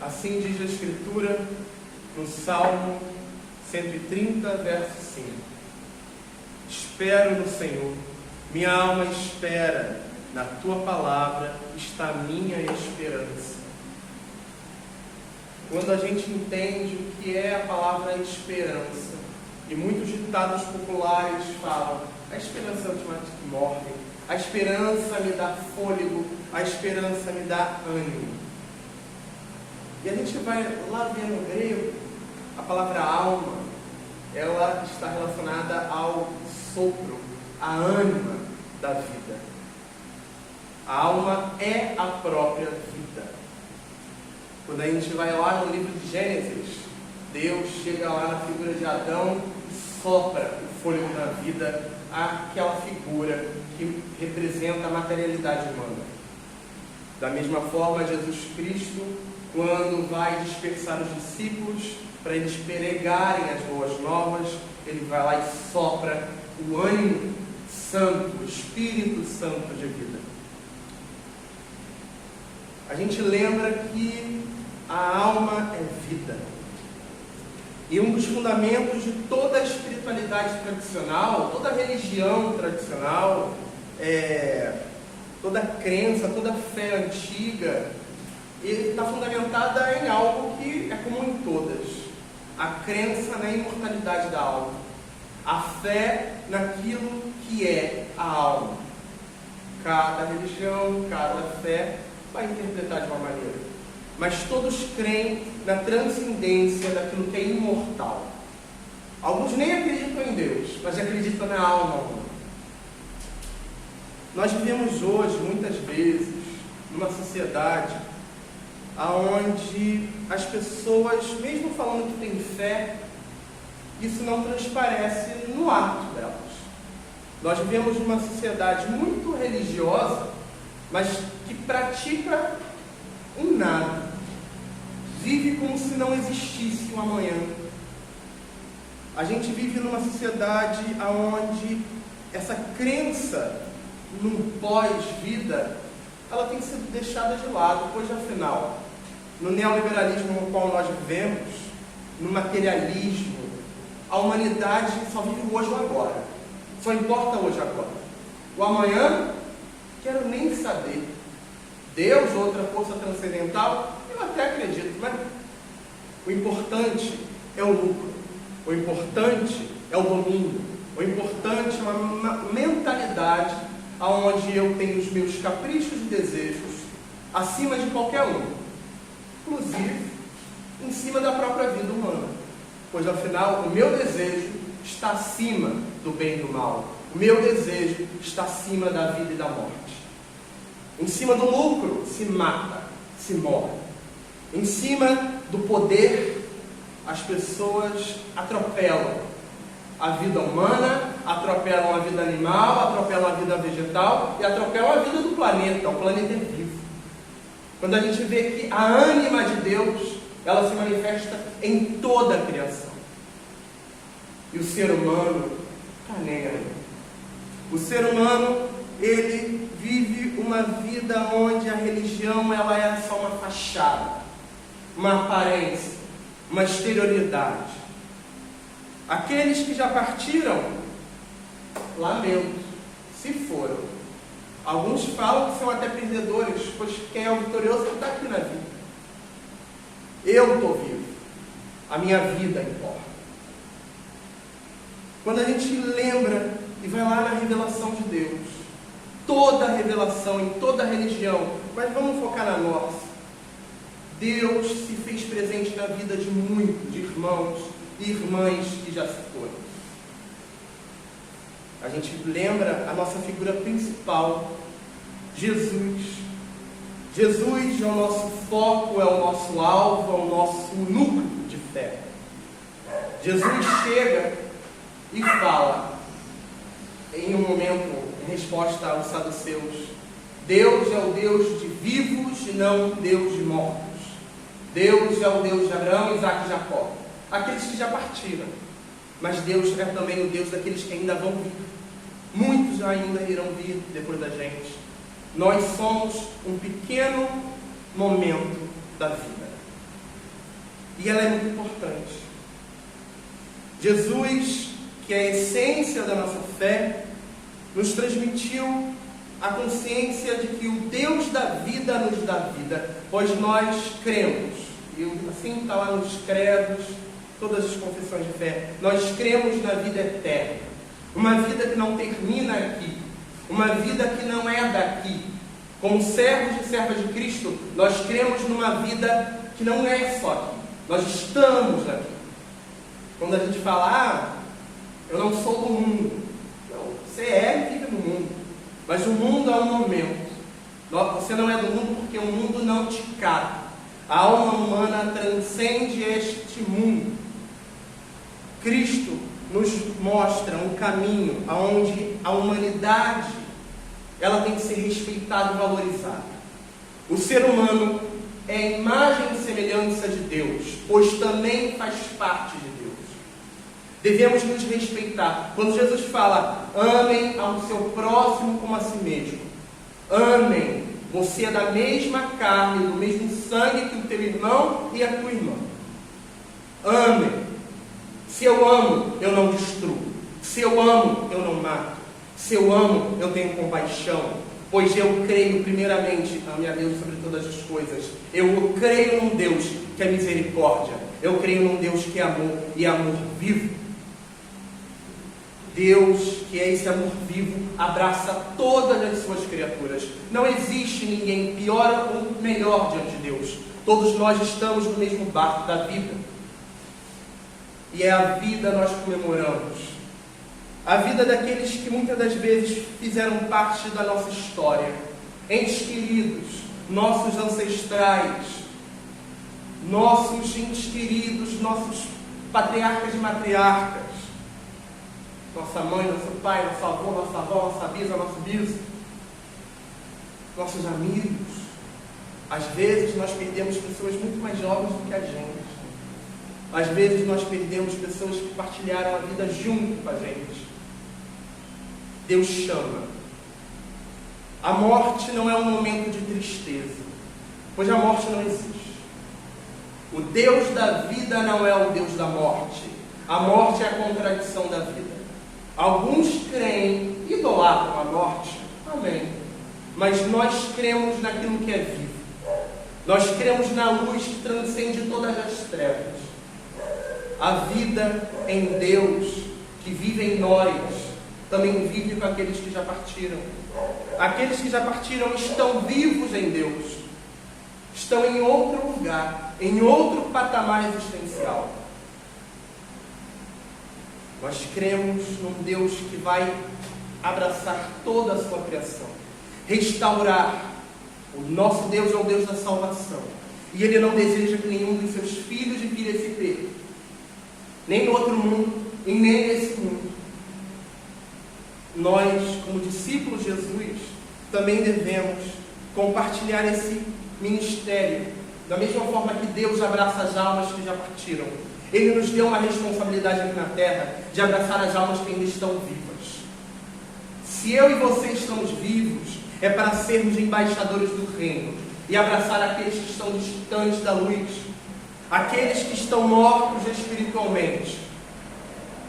Assim diz a Escritura no Salmo 130, verso 5. Espero no Senhor, minha alma espera, na tua palavra está a minha esperança. Quando a gente entende o que é a palavra esperança, e muitos ditados populares falam: a esperança é a última que morre, a esperança me dá fôlego, a esperança me dá ânimo. E a gente vai lá ver no grego, a palavra alma, ela está relacionada ao sopro, à ânima da vida. A alma é a própria vida. Quando a gente vai lá no livro de Gênesis, Deus chega lá na figura de Adão e sopra o fôlego da vida, aquela figura que representa a materialidade humana. Da mesma forma, Jesus Cristo, quando vai dispersar os discípulos para eles pregarem as boas novas, ele vai lá e sopra o ânimo santo, o Espírito Santo de vida. A gente lembra que a alma é vida. E um dos fundamentos de toda a espiritualidade tradicional, toda a religião tradicional, toda a crença, toda a fé antiga, está fundamentada em algo que é comum em todas: a crença na imortalidade da alma, a fé naquilo que é a alma. Cada religião, cada fé vai interpretar de uma maneira, mas todos creem na transcendência daquilo que é imortal. Alguns nem acreditam em Deus, mas acreditam na alma humana. Nós vivemos hoje, muitas vezes, numa sociedade onde as pessoas, mesmo falando que têm fé, isso não transparece no ato delas. Nós vivemos numa sociedade muito religiosa, mas que pratica um nada. Vive como se não existisse um amanhã. A gente vive numa sociedade onde essa crença no pós-vida, ela tem sido deixada de lado, pois afinal, no neoliberalismo no qual nós vivemos, no materialismo, a humanidade só vive o hoje ou agora. Só importa hoje e agora. O amanhã, quero nem saber. Deus, outra força transcendental, eu até acredito, mas o importante é o lucro. O importante é o domínio. O importante é uma mentalidade onde eu tenho os meus caprichos e desejos acima de qualquer um, inclusive em cima da própria vida humana, pois afinal o meu desejo está acima do bem e do mal, o meu desejo está acima da vida e da morte. Em cima do lucro se mata, se morre. Em cima do poder, as pessoas atropelam a vida humana, atropelam a vida animal, atropelam a vida vegetal e atropelam a vida do planeta. O planeta é vivo. Quando a gente vê que a ânima de Deus, ela se manifesta em toda a criação. E o ser humano está nem aí. O ser humano, ele vive uma vida onde a religião ela é só uma fachada, uma aparência, uma exterioridade. Aqueles que já partiram, lamento, se foram. Alguns falam que são até perdedores, pois quem é o vitorioso está aqui na vida. Eu estou vivo, a minha vida importa. Quando a gente lembra e vai lá na revelação de Deus, toda a revelação em toda a religião, mas vamos focar na nossa. Deus se fez presente na vida de muitos, de irmãos e irmãs que já se foram. A gente lembra a nossa figura principal, Jesus. Jesus é o nosso foco, é o nosso alvo, é o nosso núcleo de fé. Jesus chega e fala, em um momento, em resposta aos saduceus: Deus é o Deus de vivos e não Deus de mortos. Deus é o Deus de Abraão, Isaque e Jacó, aqueles que já partiram. Mas Deus é também o Deus daqueles que ainda vão vir. Muitos ainda irão vir depois da gente. Nós somos um pequeno momento da vida. e ela é muito importante. Jesus, que é a essência da nossa fé, nos transmitiu a consciência de que o Deus da vida nos dá vida, pois nós cremos, e assim está lá nos credos, todas as confissões de fé, nós cremos na vida eterna, uma vida que não termina aqui, uma vida que não é daqui. Como servos e servas de Cristo, nós cremos numa vida que não é só aqui, nós estamos aqui. Quando a gente fala, eu não sou do mundo, não, você é e vive no mundo, mas o mundo é um momento. Você não é do mundo porque o mundo não te cabe. A alma humana transcende este mundo. Cristo nos mostra um caminho onde a humanidade ela tem que ser respeitada e valorizada. O ser humano é a imagem e semelhança de Deus, pois também faz parte de Deus. Devemos nos respeitar. Quando Jesus fala, amem ao seu próximo como a si mesmo. Amem. Você é da mesma carne, do mesmo sangue que o teu irmão e a tua irmã. Amem. Se eu amo, eu não destruo. Se eu amo, eu não mato. Se eu amo, eu tenho compaixão. Pois eu creio primeiramente, ame a Deus sobre todas as coisas. Eu creio num Deus que é misericórdia. Eu creio num Deus que é amor e amor vivo. Deus, que é esse amor vivo, abraça todas as suas criaturas. Não existe ninguém pior ou melhor diante de Deus. Todos nós estamos no mesmo barco da vida. E é a vida nós comemoramos. A vida daqueles que muitas das vezes fizeram parte da nossa história. Entes queridos, nossos ancestrais, nossos entes queridos, nossos patriarcas e matriarcas. Nossa mãe, nosso pai, nosso avô, nossa avó, nossa bisa, nosso biso. Nossos amigos. Às vezes nós perdemos pessoas muito mais jovens do que a gente. Às vezes nós perdemos pessoas que partilharam a vida junto com a gente. Deus chama. A morte não é um momento de tristeza, pois a morte não existe. O Deus da vida não é o Deus da morte. A morte é a contradição da vida. Alguns creem, idolatram a morte, amém. Mas nós cremos naquilo que é vivo. Nós cremos na luz que transcende todas as trevas. A vida em Deus, que vive em nós, também vive com aqueles que já partiram. Aqueles que já partiram estão vivos em Deus. Estão em outro lugar, em outro patamar existencial. Nós cremos num Deus que vai abraçar toda a sua criação, restaurar. O nosso Deus é o Deus da salvação. E Ele não deseja que nenhum dos seus filhos e filhas se perca. Nem no outro mundo, e nem nesse mundo. Nós, como discípulos de Jesus, também devemos compartilhar esse ministério, da mesma forma que Deus abraça as almas que já partiram. Ele nos deu uma responsabilidade aqui na terra de abraçar as almas que ainda estão vivas. Se eu e você estamos vivos, é para sermos embaixadores do reino e abraçar aqueles que estão distantes da luz, aqueles que estão mortos espiritualmente,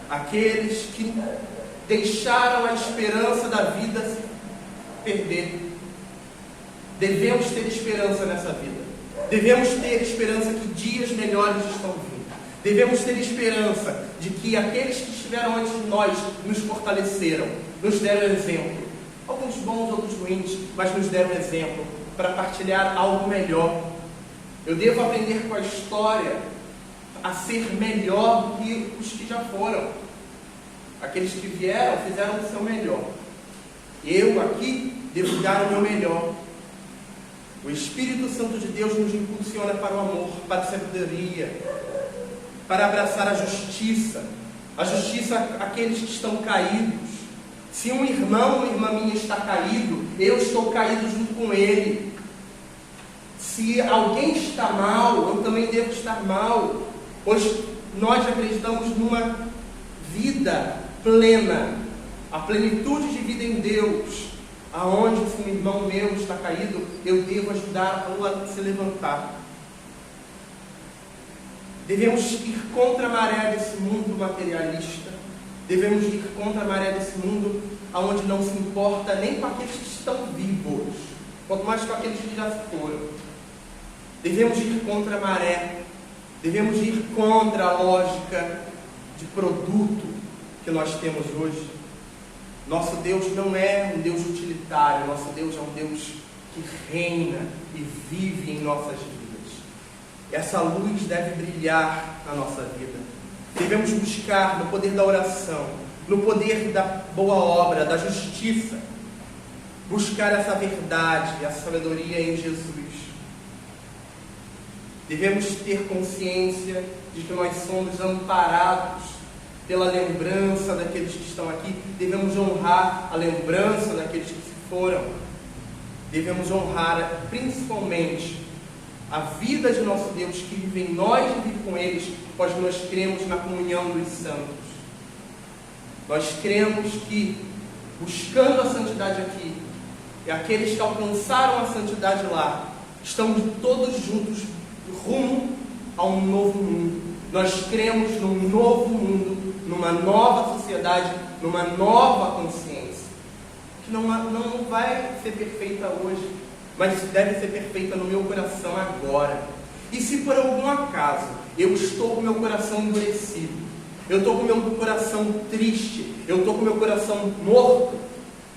aqueles que deixaram a esperança da vida se perder. Devemos ter esperança nessa vida. Devemos ter esperança que dias melhores estão vindo. Devemos ter esperança de que aqueles que estiveram antes de nós nos fortaleceram, nos deram exemplo. Alguns bons, outros ruins, mas nos deram exemplo para partilhar algo melhor. Eu devo aprender com a história a ser melhor do que os que já foram. Aqueles que vieram fizeram o seu melhor. Eu aqui devo dar o meu melhor. O Espírito Santo de Deus nos impulsiona para o amor, para a sabedoria, para abraçar a justiça àqueles que estão caídos. Se um irmão ou irmã minha está caído, eu estou caído junto com ele. Se alguém está mal, eu também devo estar mal, pois nós acreditamos numa vida plena, a plenitude de vida em Deus, aonde se um irmão meu está caído, eu devo ajudá-lo a se levantar. Devemos ir contra a maré desse mundo materialista. Devemos ir contra a maré desse mundo onde não se importa nem com aqueles que estão vivos, quanto mais com aqueles que já se foram. Devemos ir contra a maré. Devemos ir contra a lógica de produto que nós temos hoje. Nosso Deus não é um Deus utilitário. Nosso Deus é um Deus que reina e vive em nossas vidas. Essa luz deve brilhar na nossa vida. Devemos buscar no poder da oração, no poder da boa obra, da justiça, buscar essa verdade, essa sabedoria em Jesus. Devemos ter consciência de que nós somos amparados pela lembrança daqueles que estão aqui. Devemos honrar a lembrança daqueles que se foram. Devemos honrar principalmente a vida de nosso Deus que vive em nós e vive com eles, pois nós cremos na comunhão dos santos. Nós cremos que, buscando a santidade aqui, e aqueles que alcançaram a santidade lá, estamos todos juntos rumo a um novo mundo. Nós cremos num novo mundo, numa nova sociedade, numa nova consciência, que não vai ser perfeita hoje, mas deve ser perfeita no meu coração agora. E se por algum acaso eu estou com meu coração endurecido, eu estou com meu coração triste, eu estou com meu coração morto,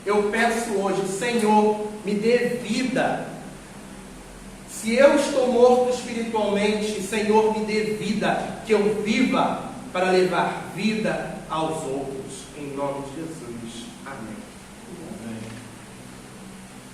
eu peço hoje: Senhor, me dê vida. Se eu estou morto espiritualmente, Senhor, me dê vida, que eu viva para levar vida aos outros, em nome de Jesus.